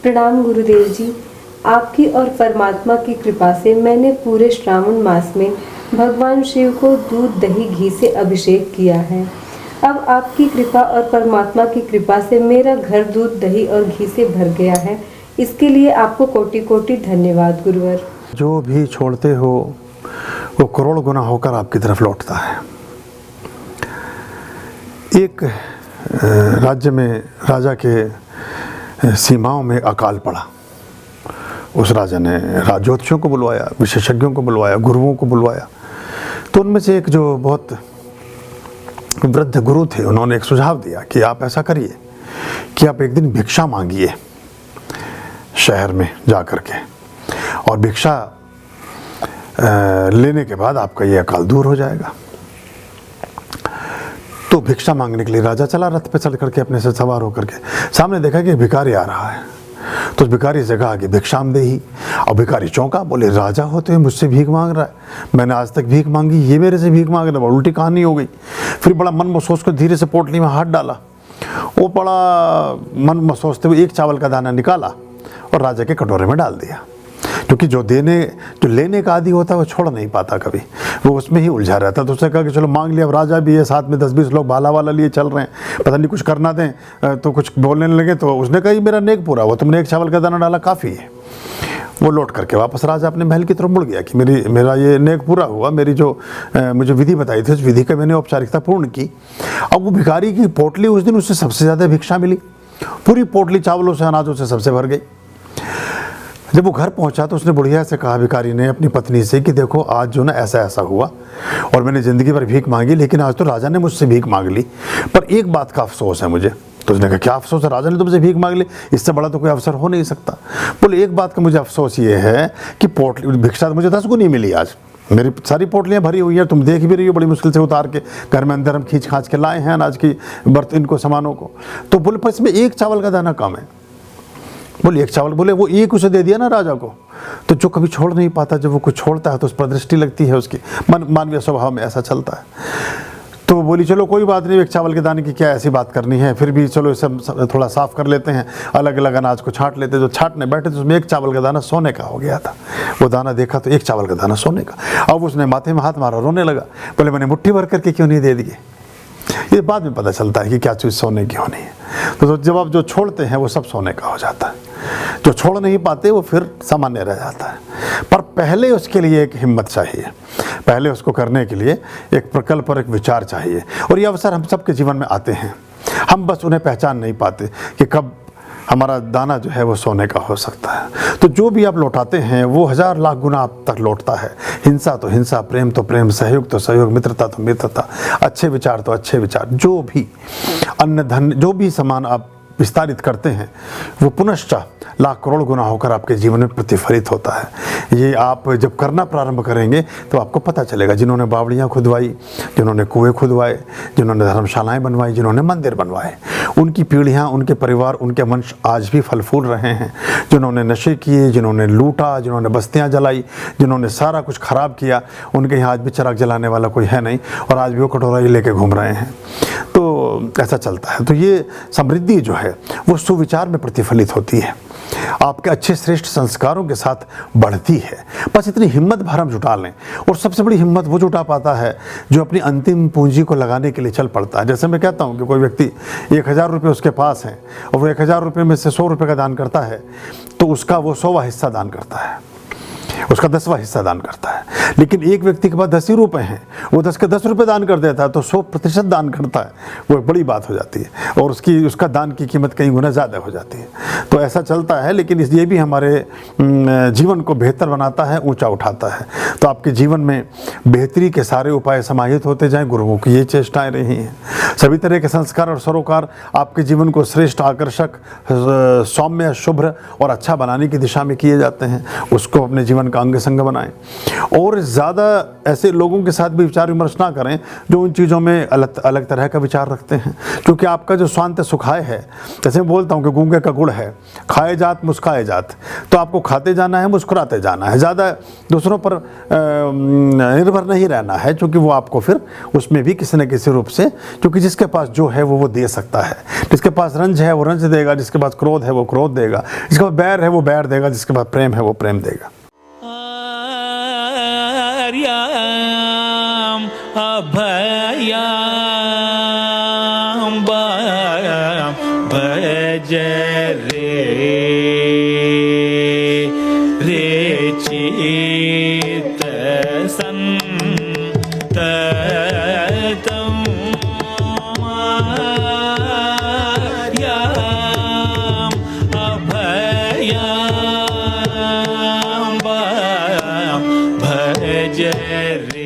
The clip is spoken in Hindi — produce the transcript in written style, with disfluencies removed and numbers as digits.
प्रणाम गुरुदेव जी। आपकी और परमात्मा की कृपा से मैंने पूरे श्रावण मास में भगवान शिव को दूध दही घी से अभिषेक किया है। अब आपकी कृपा और परमात्मा की कृपा से मेरा घर दूध दही और घी से भर गया है। इसके लिए आपको कोटि कोटि धन्यवाद गुरुवर। जो भी छोड़ते हो वो करोड़ गुना होकर आपकी तरफ लौटता है। एक राज्य में राजा के सीमाओं में अकाल पड़ा। उस राजा ने ज्योतिषियों को बुलवाया, विशेषज्ञों को बुलवाया, गुरुओं को बुलवाया। तो उनमें से एक जो बहुत वृद्ध गुरु थे, उन्होंने एक सुझाव दिया कि आप ऐसा करिए कि आप एक दिन भिक्षा मांगिए शहर में जा कर के, और भिक्षा लेने के बाद आपका ये अकाल दूर हो जाएगा। तो भिक्षा मांगने के लिए राजा चला, रथ पे चढ़ करके अपने से सवार होकर के। सामने देखा कि भिखारी आ रहा है, तो उस भिखारी से कहा कि भिक्षाम देही। और भिखारी चौंका, बोले राजा होते हुए मुझसे भीख मांग रहा है, मैंने आज तक भीख मांगी, ये मेरे से भीख मांग रहा है। उल्टी कहानी हो गई। फिर बड़ा मन में सोच कर धीरे से पोटली में हाथ डाला। वो बड़ा मन में सोचते हुए एक चावल का दाना निकाला और राजा के कटोरे में डाल दिया। क्योंकि जो लेने का आदि होता है वो छोड़ नहीं पाता कभी, वो उसमें ही उलझा रहता। तो उसने कहा कि चलो मांग लिया, अब राजा भी है, साथ में 10-20 लोग भाला वाला लिए चल रहे हैं, पता नहीं कुछ करना दें तो कुछ बोलने लगे। तो उसने कहा मेरा नेक पूरा हुआ, तुमने एक चावल का दाना डाला काफ़ी है। वो लौट करके वापस राजा अपने महल की तरफ मुड़ गया कि मेरा ये नेक पूरा हुआ, मेरी जो मुझे विधि बताई थी उस विधि का मैंने औपचारिकता पूर्ण की। अब वो भिखारी की पोटली उस दिन उससे सबसे ज़्यादा भिक्षा मिली, पूरी पोटली चावलों से अनाजों से सबसे भर गई। जब वो घर पहुंचा तो उसने बुढ़िया से कहा, भिखारी ने अपनी पत्नी से, कि देखो आज जो ना ऐसा ऐसा हुआ और मैंने ज़िंदगी भर भीख मांगी, लेकिन आज तो राजा ने मुझसे भीख मांग ली, पर एक बात का अफसोस है मुझे। तो उसने कहा क्या अफसोस है? राजा ने तुमसे भीख मांग ली, इससे बड़ा तो कोई अवसर हो नहीं सकता। बोले एक बात का मुझे अफसोस ये है कि पोटली भिक्षा मुझे 10 गुनी मिली, आज मेरी सारी पोटलियाँ भरी हुई हैं, तुम देख भी रही हो, बड़ी मुश्किल से उतार के घर में अंदर हम खींच खाँच के लाए हैं अनाज की बर्तन इनको सामानों को। तो बोले पर इसमें एक चावल का दाना कम है। बोले एक चावल, बोले वो एक उसे दे दिया ना राजा को। तो जो कभी छोड़ नहीं पाता, जब वो कुछ छोड़ता है तो उस पर दृष्टि लगती है, उसकी मानवीय स्वभाव में ऐसा चलता है। तो बोली चलो कोई बात नहीं, एक चावल के दाने की क्या ऐसी बात करनी है, फिर भी चलो इसे थोड़ा साफ कर लेते हैं, अलग अलग अनाज को छांट लेते हैं। जो छांटने बैठे तो उसमें एक चावल का दाना सोने का हो गया था। वो दाना देखा तो एक चावल का दाना सोने का। अब उसने माथे में हाथ मारा, रोने लगा। बोले मैंने मुट्ठी भर करके क्यों नहीं दे दिए? ये बाद में पता चलता है कि क्या चीज़ सोने की होनी है। तो जब आप जो छोड़ते हैं वो सब सोने का हो जाता है, जो छोड़ नहीं पाते वो फिर सामान्य रह जाता है। पर पहले उसके लिए एक हिम्मत चाहिए, पहले उसको करने के लिए एक प्रकल्प और एक विचार चाहिए। और ये अवसर हम सबके जीवन में आते हैं, हम बस उन्हें पहचान नहीं पाते कि कब हमारा दाना जो है वो सोने का हो सकता है। तो जो भी आप लौटाते हैं वो 1000 लाख गुना आप तक लौटता है। हिंसा तो हिंसा, प्रेम तो प्रेम, सहयोग तो सहयोग, मित्रता तो मित्रता, अच्छे विचार तो अच्छे विचार, जो भी अन्न धन, जो भी सामान आप विस्तारित करते हैं वो पुनश्च लाख करोड़ गुना होकर आपके जीवन में प्रतिफलित होता है। ये आप जब करना प्रारंभ करेंगे तो आपको पता चलेगा। जिन्होंने बावड़ियाँ खुदवाई, जिन्होंने कुएँ खुदवाए, जिन्होंने धर्मशालाएँ बनवाई, जिन्होंने मंदिर बनवाए, उनकी पीढ़ियाँ, उनके परिवार, उनके वंश आज भी फल फूल रहे हैं। जिन्होंने नशे किए, जिन्होंने लूटा, जिन्होंने बस्तियाँ जलाई, जिन्होंने सारा कुछ खराब किया, उनके यहाँ आज भी चिराग जलाने वाला कोई है नहीं, और आज भी वो कटोरा ही लेके घूम रहे हैं। तो ऐसा चलता है। तो ये समृद्धि जो है वो सुविचार में प्रतिफलित होती है, आपके अच्छे श्रेष्ठ संस्कारों के साथ बढ़ती है। बस इतनी हिम्मत भर हम जुटा लें। और सबसे बड़ी हिम्मत वो जुटा पाता है जो अपनी अंतिम पूंजी को लगाने के लिए चल पड़ता है। जैसे मैं कहता हूँ कि कोई व्यक्ति 1000 रुपये उसके पास हैं और वो 1000 रुपये में से 100 रुपये का दान करता है, तो उसका वो 100वां हिस्सा दान करता है, उसका 10वां हिस्सा दान करता है। लेकिन एक व्यक्ति के पास 10 ही रुपये हैं, वो 10 के 10 रुपये दान कर देता है, तो 100% दान करता है, वो बड़ी बात हो जाती है और उसका दान की कीमत कई गुना ज़्यादा हो जाती है। तो ऐसा चलता है, लेकिन ये भी हमारे जीवन को बेहतर बनाता है, ऊंचा उठाता है। तो आपके जीवन में बेहतरी के सारे उपाय समाहित होते जाएं, गुरुओं की ये चेष्टाएँ रही हैं। सभी तरह के संस्कार और सरोकार आपके जीवन को श्रेष्ठ, आकर्षक, सौम्य, शुभ्र और अच्छा बनाने की दिशा में किए जाते हैं। उसको अपने जीवन भगवान का अंग संग बनाएं और ज़्यादा ऐसे लोगों के साथ भी विचार विमर्श ना करें जो उन चीज़ों में अलग अलग तरह का विचार रखते हैं, क्योंकि आपका जो स्वांत सुखाए है, जैसे मैं बोलता हूँ कि गूंगे का गुड़ है, खाए जात मुस्काए जात, तो आपको खाते जाना है, मुस्कुराते जाना है, ज़्यादा दूसरों पर निर्भर नहीं रहना है, क्योंकि वो आपको फिर उसमें भी किसी न किसी रूप से, क्योंकि जिसके पास जो है वो दे सकता है, जिसके पास रंज है वो रंज देगा, जिसके पास क्रोध है वो क्रोध देगा, जिसके पास बैर है वो बैर देगा, जिसके पास प्रेम है वो प्रेम देगा। अभयाम भज रे चित संततम अभयाम भज रे